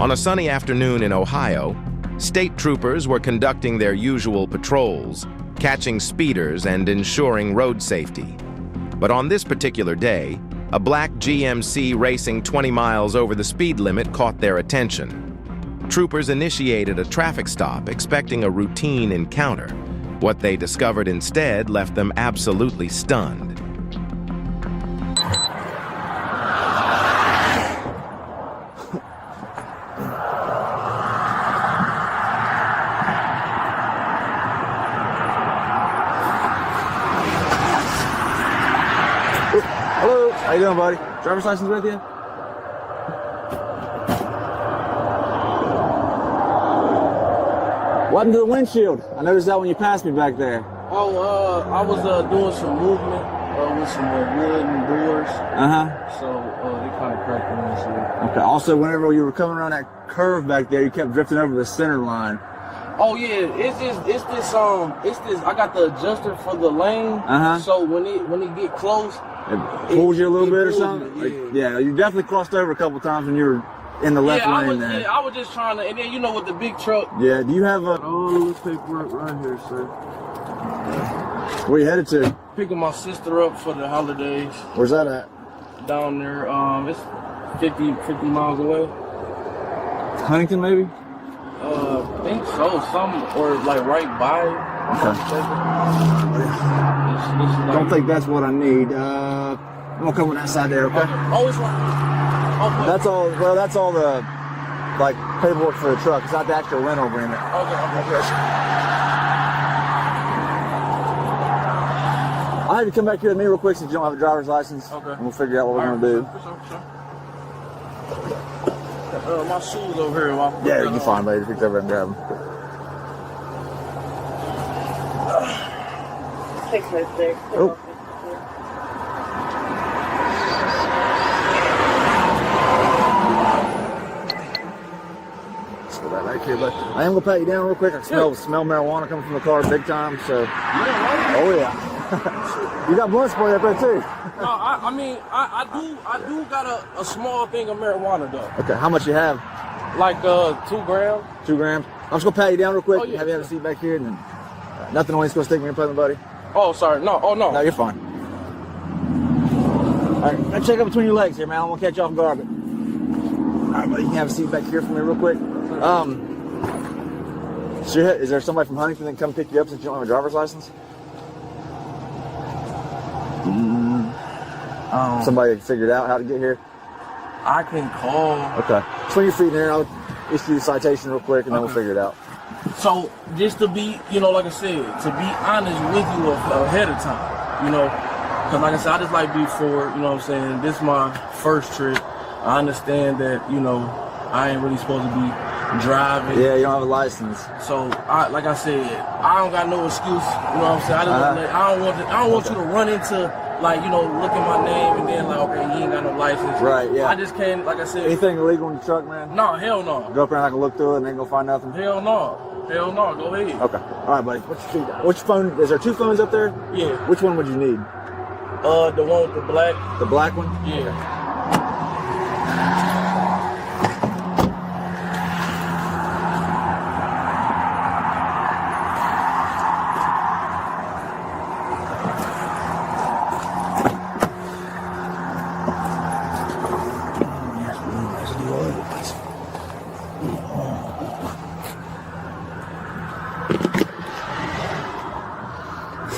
On a sunny afternoon in Ohio, state troopers were conducting their usual patrols, catching speeders and ensuring road safety. But on this particular day, a black GMC racing 20 miles over the speed limit caught their attention. Troopers initiated a traffic stop expecting a routine encounter. What they discovered instead left them absolutely stunned. Hello, how you doing, buddy? Driver's license with you? What happened to the windshield? I noticed that when you passed me back there. Oh, I was doing some movement with some wood and doors. So they kind of cracked the windshield. Okay. Also, whenever you were coming around that curve back there, you kept drifting over the center line. Oh yeah, it's this. I got the adjuster for the lane. So when it get close, It pulls you a little bit or pulls something? me, Like, yeah, you definitely crossed over a couple times when you were in the left lane there. Yeah, I was just trying to, and then with the big truck. Yeah, do you have a... Oh, this paperwork right here, sir. Where you headed to? Picking my sister up for the holidays. Where's that at? Down there, it's 50 miles away. Huntington, maybe? I think so, or like right by. Okay. Don't think that's what I need. I'm gonna come on that side there, okay? Oh, it's right. Oh, That's all. Well, that's all the like paperwork for the truck. It's not the actual rental agreement. Okay. I'll have you come back here with me real quick since you don't have a driver's license. Okay. And we'll figure out what we're gonna do. My shoes over here. Yeah, you can find them later. Pick over and grab them. Oh. Right here, but I am gonna pat you down real quick. I smell marijuana coming from the car big time. So, oh yeah, you got blunt spray up there too. No, I do got a small thing of marijuana though. Okay, how much you have? Like 2 grams. 2 grams. I'm just gonna pat you down real quick. Oh, yeah. Have you have a seat back here, and then nothing on you's gonna stick me in your buddy. Oh, sorry. No. Oh no. No, you're fine. All right, now check up between your legs here, man. I'm gonna catch you off guard. All right, buddy, you can have a seat back here for me real quick. So is there somebody from Huntington that can come pick you up since you don't have a driver's license? Somebody figured out how to get here? I can call. Okay. Swing your feet in there. I'll issue the citation real quick and then we'll figure it out. So just to be, like I said, to be honest with you ahead of time, because like I said, I just like before, what I'm saying, this is my first trip. I understand that, I ain't really supposed to be driving. Yeah, you don't have a license. So, like I said, I don't got no excuse. You know what I'm saying? I don't want you to run into, like, look at my name and then like, okay, he ain't got no license. Right. Yeah. I just can't, like I said. Anything illegal in the truck, man? No, hell no. Go up there and I can look through it and ain't gonna find nothing. Hell no. Go ahead. Okay. All right, buddy. What's your feet? Which phone? Is there 2 phones up there? Yeah. Which one would you need? The one with the black. The black one? Yeah.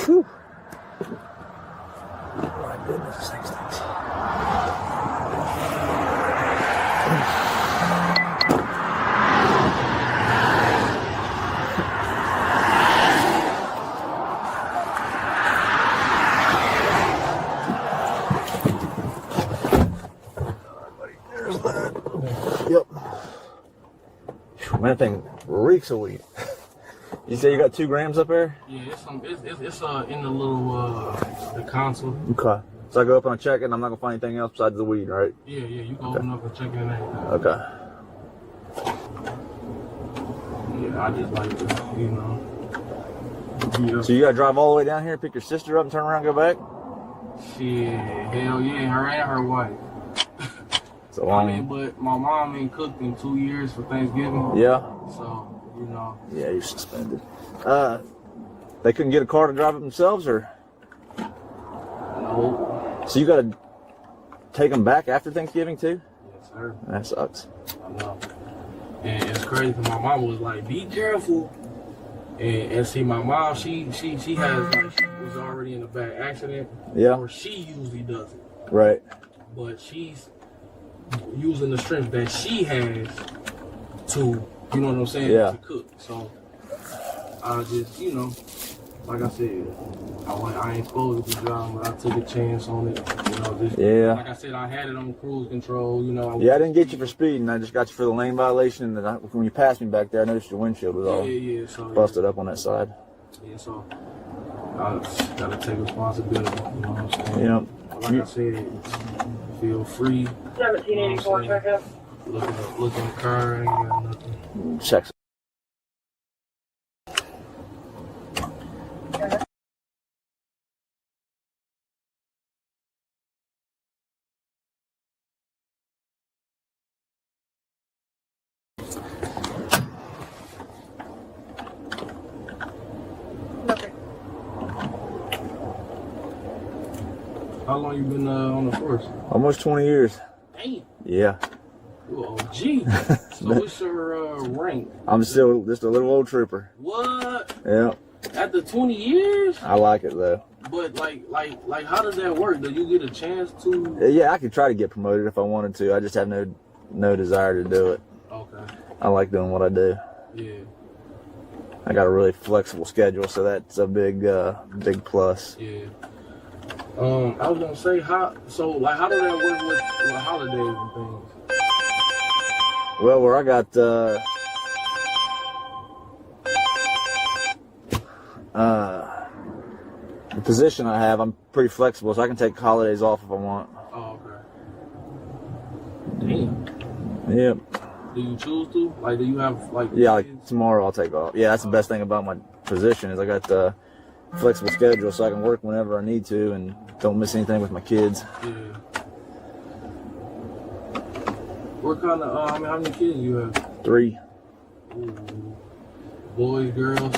Whew. My goodness, this thing stinks. Yep. Man, that thing reeks of weed. You say you got 2 grams up there? Yeah, it's in the little the console. Okay. So I go up and I check it and I'm not gonna find anything else besides the weed, right? Yeah, you can open up and check it out. Okay. Yeah, I just like to, So you gotta drive all the way down here, pick your sister up and turn around and go back? Shit, hell yeah, her and her wife. It's a long. I mean, but my mom ain't cooked in 2 years for Thanksgiving. Yeah. So, you know. Yeah, you're suspended. They couldn't get a car to drive it themselves, or? No. So you got to take them back after Thanksgiving too? Yes, sir. That sucks. I know. And it's crazy because my mom was like, "Be careful." And see, my mom, she has like, she was already in a bad accident. Yeah. Or she usually does it. Right. But she's using the strength that she has to, you know what I'm saying, yeah. to cook. So I just, you know, like I said, I ain't supposed to be driving, but I took a chance on it. You know, just, yeah. Like I said, I had it on cruise control. You know. I didn't get you for speeding. I just got you for the lane violation. And when you passed me back there, I noticed your windshield was all so, busted up on that side. Yeah, so I gotta take responsibility. You know what I'm saying? Yeah. Like I said, feel free. 1784 checkup. Look in the car, ain't got nothing. Check. How long you been on the force? Almost 20 years. Damn. Yeah. You OG. So what's your rank? I'm still just a little old trooper. What? Yeah. After 20 years? I like it though. But like, how does that work? Do you get a chance to? Yeah, I could try to get promoted if I wanted to. I just have no desire to do it. Okay. I like doing what I do. Yeah. I got a really flexible schedule, so that's a big plus. Yeah. I was gonna say how does that work with holidays and things? Well, where I got the position I have, I'm pretty flexible, so I can take holidays off if I want. Oh, okay. Damn. Yep. Do you choose to? Like, do you have like? Yeah, like tomorrow I'll take off. Yeah, that's the best thing about my position is I got the flexible schedule, so I can work whenever I need to and don't miss anything with my kids. Yeah. What kind of? How many kids do you have? 3. Ooh. Boys, girls.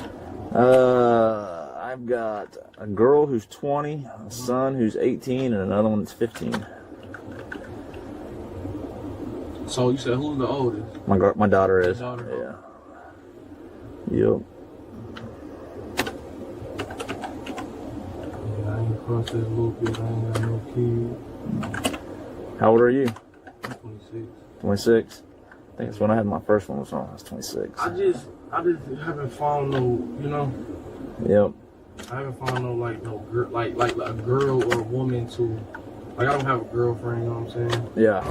I've got a girl who's 20, a son who's 18, and another one that's 15. So you said who's the oldest? My daughter is. Your daughter. Yeah. Yep. Yeah, I ain't crossed that loop yet. I ain't got no kid. How old are you? 26. 26. I think it's when I had my first one. I was 26. I just haven't found no, you know. Yep. I haven't found no girl, like a girl or a woman to, like, I don't have a girlfriend. You know what I'm saying? Yeah.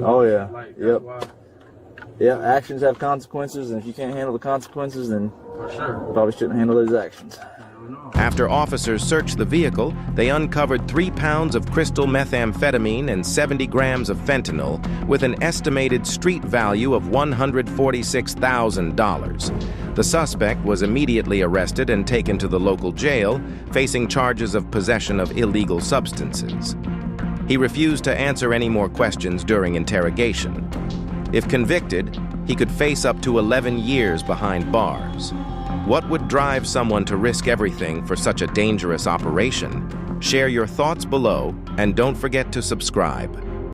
Oh, yeah. Like, Yep. that's why, Yeah, actions have consequences, and if you can't handle the consequences, then for sure. you probably shouldn't handle those actions. After officers searched the vehicle, they uncovered 3 pounds of crystal methamphetamine and 70 grams of fentanyl with an estimated street value of $146,000. The suspect was immediately arrested and taken to the local jail, facing charges of possession of illegal substances. He refused to answer any more questions during interrogation. If convicted, he could face up to 11 years behind bars. What would drive someone to risk everything for such a dangerous operation? Share your thoughts below, and don't forget to subscribe.